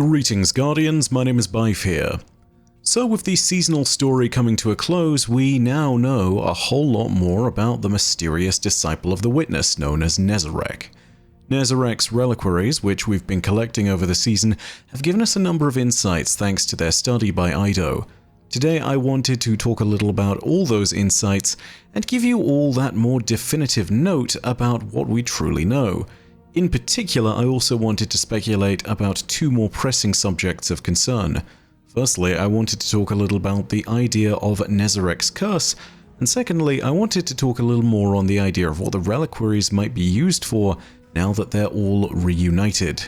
Greetings Guardians, my name is Bife here. So with the seasonal story coming to a close, we now know a whole lot more about the mysterious disciple of the Witness known as Nezarec. Nezarec's reliquaries, which we've been collecting over the season, have given us a number of insights thanks to their study by Ido. Today I wanted to talk a little about all those insights and give you all that more definitive note about what we truly know. In particular, I also wanted to speculate about two more pressing subjects of concern. Firstly, I wanted to talk a little about the idea of Nezarec's curse, and secondly, I wanted to talk a little more on the idea of what the reliquaries might be used for now that they're all reunited.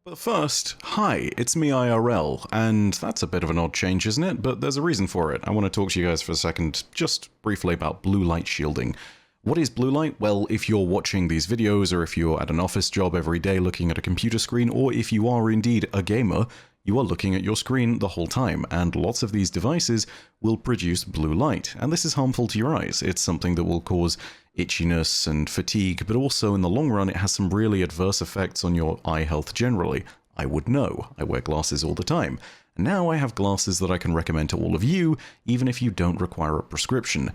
But first, hi, it's me IRL, and that's a bit of an odd change, isn't it? But there's a reason for it. I want to talk to you guys for a second, just briefly about blue light shielding. What is blue light? Well, if you're watching these videos, or if you're at an office job every day looking at a computer screen, or if you are indeed a gamer, you are looking at your screen the whole time, and lots of these devices will produce blue light, and this is harmful to your eyes. It's something that will cause itchiness and fatigue, but also in the long run it has some really adverse effects on your eye health generally. I would know. I wear glasses all the time. And now I have glasses that I can recommend to all of you, even if you don't require a prescription.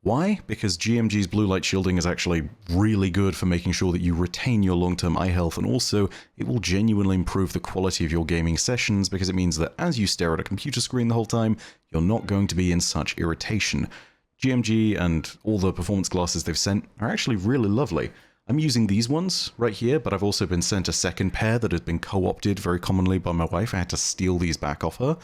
Why? Because GMG's blue light shielding is actually really good for making sure that you retain your long-term eye health, and also it will genuinely improve the quality of your gaming sessions because it means that as you stare at a computer screen the whole time, you're not going to be in such irritation. GMG and all the performance glasses they've sent are actually really lovely. I'm using these ones right here, but I've also been sent a second pair that has been co-opted very commonly by my wife. I had to steal these back off her.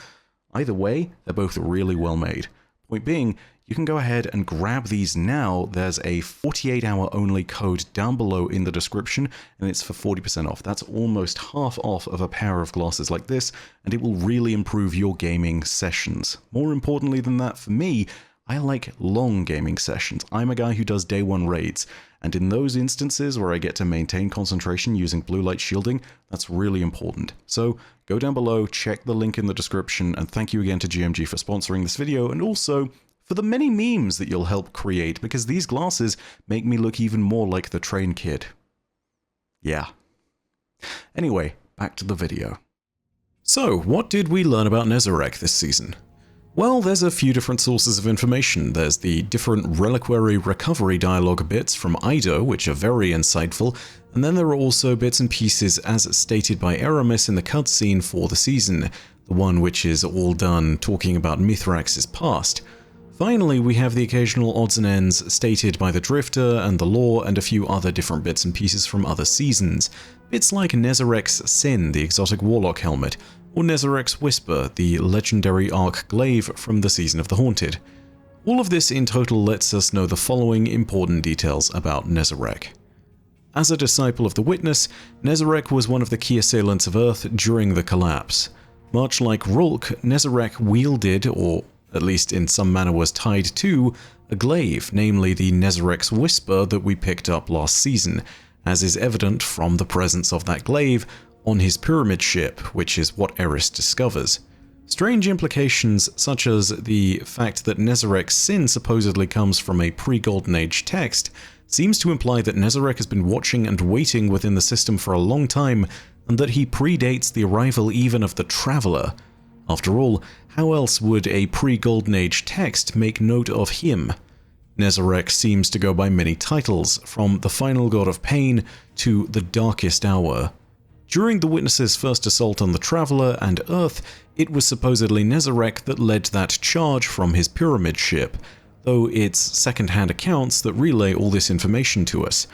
Either way, they're both really well made. Point being, you can go ahead and grab these now. There's a 48-hour only code down below in the description, and it's for 40% off. That's almost half off of a pair of glasses like this, and it will really improve your gaming sessions. More importantly than that, for me, I like long gaming sessions. I'm a guy who does day one raids, and in those instances where I get to maintain concentration using blue light shielding, that's really important. So go down below, check the link in the description, and thank you again to GMG for sponsoring this video, and also for the many memes that you'll help create, because these glasses make me look even more like the train kid. Yeah. Anyway, back to the video. So, what did we learn about Nezarec this season? Well, there's a few different sources of information. There's the different reliquary recovery dialogue bits from Ido, which are very insightful, and then there are also bits and pieces as stated by Aramis in the cutscene for the season, the one which is all done talking about Mithrax's past. Finally, we have the occasional odds and ends stated by the Drifter and the Law and a few other different bits and pieces from other seasons. Bits like Nezarec's Sin, the exotic warlock helmet, or Nezarec's Whisper, the legendary Arc Glaive from the Season of the Haunted. All of this in total lets us know the following important details about Nezarec. As a disciple of the Witness, Nezarec was one of the key assailants of Earth during the collapse. Much like Rulk, Nezarec wielded, or at least in some manner was tied to, a glaive, namely the Nezarec's Whisper that we picked up last season, as is evident from the presence of that glaive on his pyramid ship, which is what Eris discovers. Strange implications such as the fact that Nezarec's Sin supposedly comes from a pre-Golden Age text seems to imply that Nezarec has been watching and waiting within the system for a long time, and that he predates the arrival even of the Traveler. After all, how else would a pre-Golden Age text make note of him? Nezarec seems to go by many titles, from the Final God of Pain to the Darkest Hour. During the Witness's first assault on the Traveler and Earth, it was supposedly Nezarec that led that charge from his pyramid ship, though it's second-hand accounts that relay all this information to us.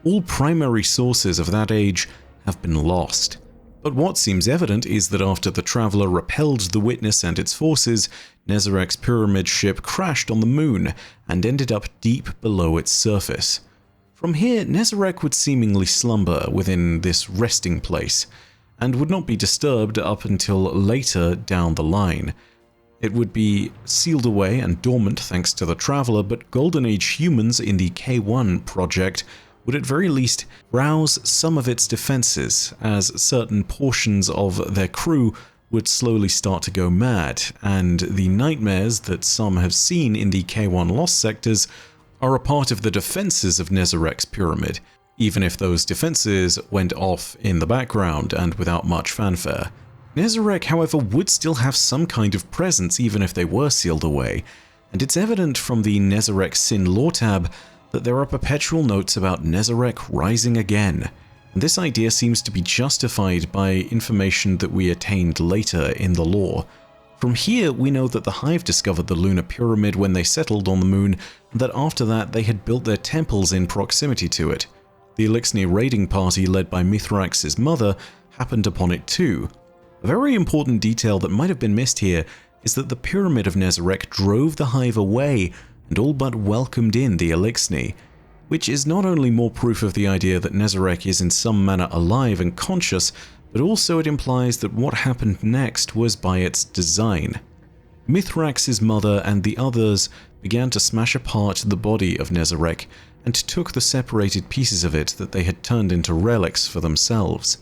All primary sources of that age have been lost. But what seems evident is that after the Traveler repelled the Witness and its forces, Nezarec's pyramid ship crashed on the moon and ended up deep below its surface. From here, Nezarec would seemingly slumber within this resting place, and would not be disturbed up until later down the line. It would be sealed away and dormant thanks to the Traveler, but Golden Age humans in the K1 project would at very least rouse some of its defenses, as certain portions of their crew would slowly start to go mad, and the nightmares that some have seen in the K1 Lost sectors are a part of the defenses of Nezarec's pyramid, even if those defenses went off in the background and without much fanfare. Nezarec, however, would still have some kind of presence even if they were sealed away, and it's evident from the Nezarec Sin lore tab that there are perpetual notes about Nezarec rising again. And this idea seems to be justified by information that we attained later in the lore. From here, we know that the Hive discovered the lunar pyramid when they settled on the moon, and that after that they had built their temples in proximity to it. The Elixni raiding party led by Mithrax's mother happened upon it too. A very important detail that might have been missed here is that the Pyramid of Nezarec drove the Hive away and all but welcomed in the Elixni, which is not only more proof of the idea that Nezarec is in some manner alive and conscious, but also it implies that what happened next was by its design. Mithrax's mother and the others began to smash apart the body of Nezarec and took the separated pieces of it that they had turned into relics for themselves.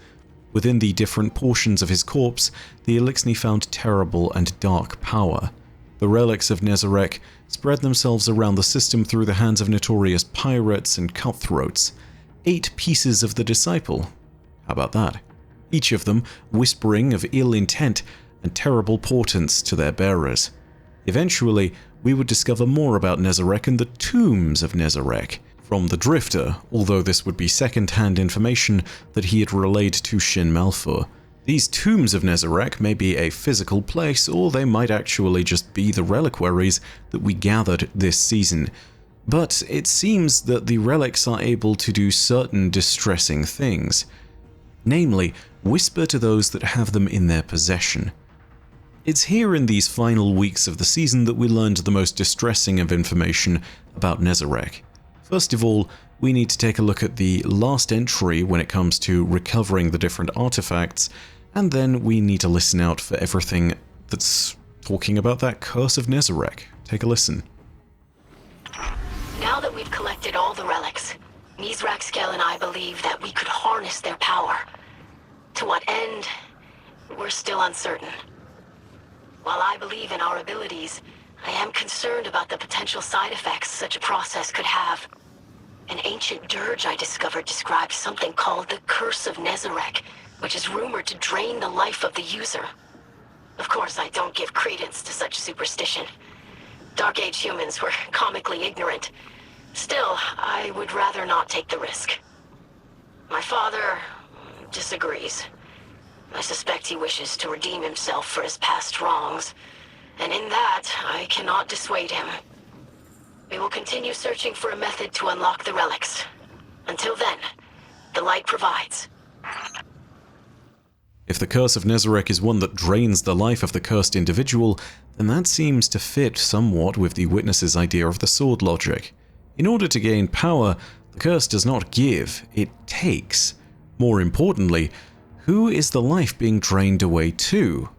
Within the different portions of his corpse, the Elixni found terrible and dark power. The relics of Nezarec spread themselves around the system through the hands of notorious pirates and cutthroats. 8 pieces of the Disciple. How about that? Each of them whispering of ill intent and terrible portents to their bearers. Eventually, we would discover more about Nezarec and the tombs of Nezarec from the Drifter, although this would be second-hand information that he had relayed to Shin Malphur. These tombs of Nezarec may be a physical place, or they might actually just be the reliquaries that we gathered this season. But it seems that the relics are able to do certain distressing things. Namely, whisper to those that have them in their possession. It's here in these final weeks of the season that we learned the most distressing of information about Nezarec. First of all, we need to take a look at the last entry when it comes to recovering the different artifacts, and then we need to listen out for everything that's talking about that curse of Nezarec. Take a listen. Now that we've collected all the relics, Mithraxkel and I believe that we could harness their power. To what end, we're still uncertain. While I believe in our abilities, I am concerned about the potential side effects such a process could have. An ancient dirge I discovered describes something called the Curse of Nezarec, which is rumored to drain the life of the user. Of course, I don't give credence to such superstition. Dark Age humans were comically ignorant. Still, I would rather not take the risk. My father disagrees. I suspect he wishes to redeem himself for his past wrongs, and in that, I cannot dissuade him. We will continue searching for a method to unlock the relics. Until then, the light provides. If the Curse of Nezarec is one that drains the life of the cursed individual, then that seems to fit somewhat with the Witness's idea of the sword logic. In order to gain power, the curse does not give, it takes. More importantly, who is the life being drained away to?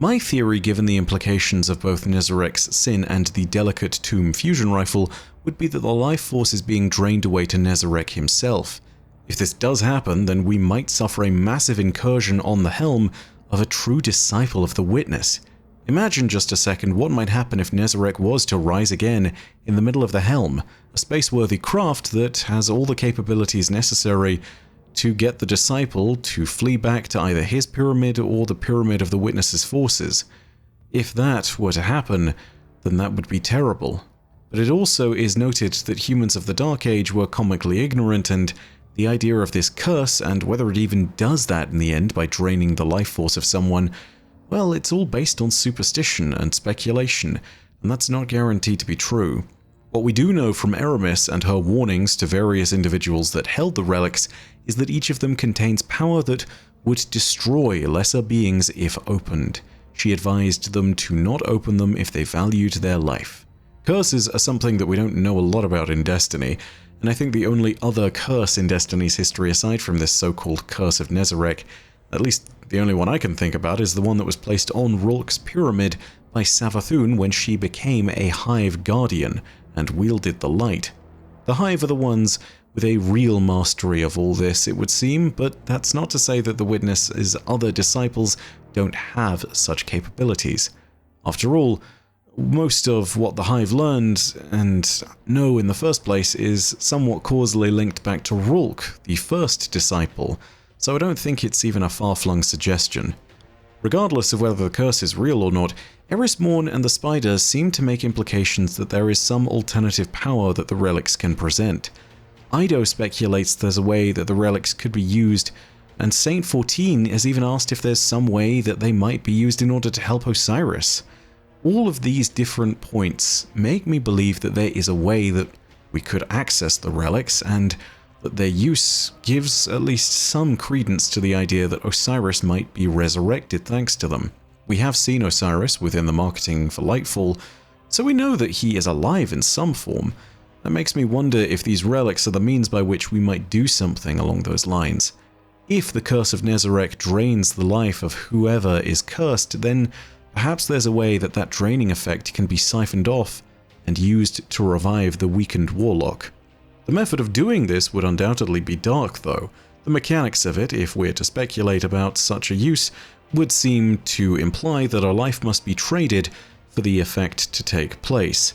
My theory, given the implications of both Nezarec's sin and the delicate tomb fusion rifle, would be that the life force is being drained away to Nezarec himself. If this does happen, then we might suffer a massive incursion on the helm of a true disciple of the Witness. Imagine just a second what might happen if Nezarec was to rise again in the middle of the helm, a space-worthy craft that has all the capabilities necessary to get the Disciple to flee back to either his pyramid or the pyramid of the Witness's forces. If that were to happen, then that would be terrible. But it also is noted that humans of the Dark Age were comically ignorant, and the idea of this curse, and whether it even does that in the end by draining the life force of someone, well, it's all based on superstition and speculation, and that's not guaranteed to be true. What we do know from Aramis and her warnings to various individuals that held the relics is that each of them contains power that would destroy lesser beings if opened. She advised them to not open them if they valued their life. Curses are something that we don't know a lot about in Destiny, and I think the only other curse in Destiny's history aside from this so-called Curse of Nezarec, at least the only one I can think about, is the one that was placed on Rulk's pyramid by Savathun when she became a Hive Guardian and wielded the light. The Hive are the ones with a real mastery of all this, it would seem, but that's not to say that the Witness's other disciples don't have such capabilities. After all, most of what the Hive learned and know in the first place is somewhat causally linked back to Rulk, the first disciple, so I don't think it's even a far-flung suggestion. Regardless of whether the curse is real or not, Eris Morn and the Spider seem to make implications that there is some alternative power that the relics can present. Ido speculates there's a way that the relics could be used, and Saint 14 has even asked if there's some way that they might be used in order to help Osiris. All of these different points make me believe that there is a way that we could access the relics, and that their use gives at least some credence to the idea that Osiris might be resurrected thanks to them. We have seen Osiris within the marketing for Lightfall, so we know that he is alive in some form. That makes me wonder if these relics are the means by which we might do something along those lines. If the curse of Nezarec drains the life of whoever is cursed, then perhaps there's a way that that draining effect can be siphoned off and used to revive the weakened warlock. The method of doing this would undoubtedly be dark, though. The mechanics of it, if we're to speculate about such a use, would seem to imply that our life must be traded for the effect to take place.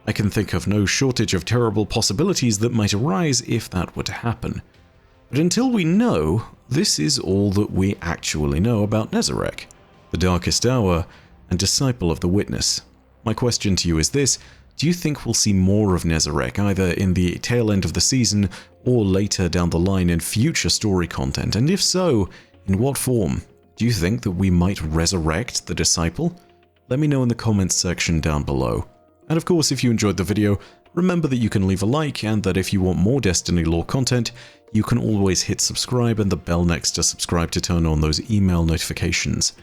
I can think of no shortage of terrible possibilities that might arise if that were to happen. But until we know, this is all that we actually know about Nezarec, the Darkest Hour, and Disciple of the Witness. My question to you is this: do you think we'll see more of Nezarec, either in the tail end of the season or later down the line in future story content? And if so, in what form? Do you think that we might resurrect the Disciple? Let me know in the comments section down below. And of course, if you enjoyed the video, remember that you can leave a like, and that if you want more Destiny lore content, you can always hit subscribe and the bell next to subscribe to turn on those email notifications.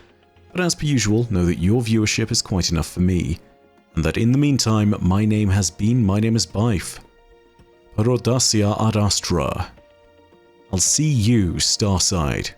But as per usual, know that your viewership is quite enough for me, and that in the meantime, my name is Bife. Parodacia ad Astra. I'll see you Starside.